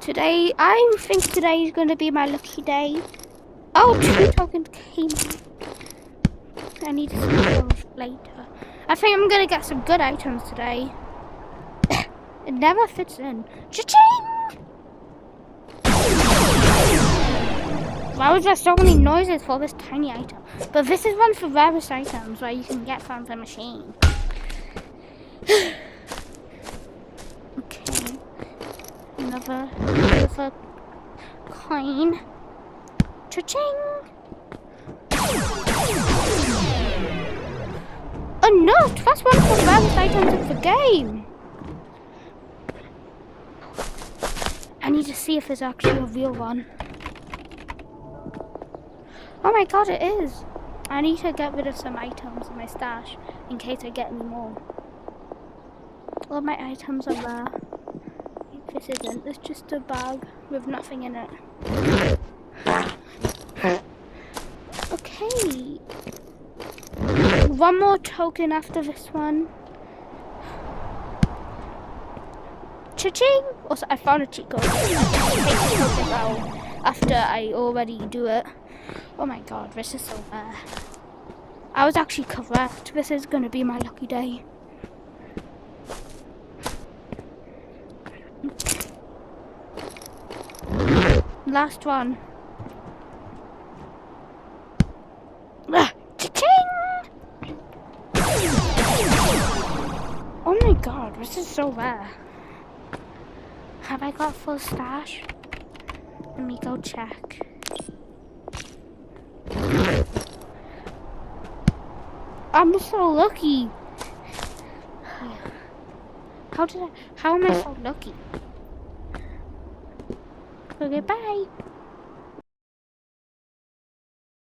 Today, I think today is going to be my lucky day. Oh, 2 tokens came out. I need to see those later. I think I'm going to get some good items today. It never fits in. Cha-ching! Why was there so many noises for this tiny item? But this is one of the rarest items where you can get from the machine. Okay. Another coin. Cha-ching! A note! That's one of the rarest items of the game! I need to see if there's actually a real one. Oh my god, it is! I need to get rid of some items in my stash in case I get any more. All my items are there. This isn't, it's just a bag with nothing in it. Okay. One more token after this one. Cha-ching! Also, I found a cheat code. I take the token out after I already do it. Oh my god, this is so rare. I was actually correct. This is going to be my lucky day. Last one. Cha-ching! Oh my god, this is so rare. Have I got full stash? Let me go check. I'm so lucky. How am I so lucky? Okay, bye.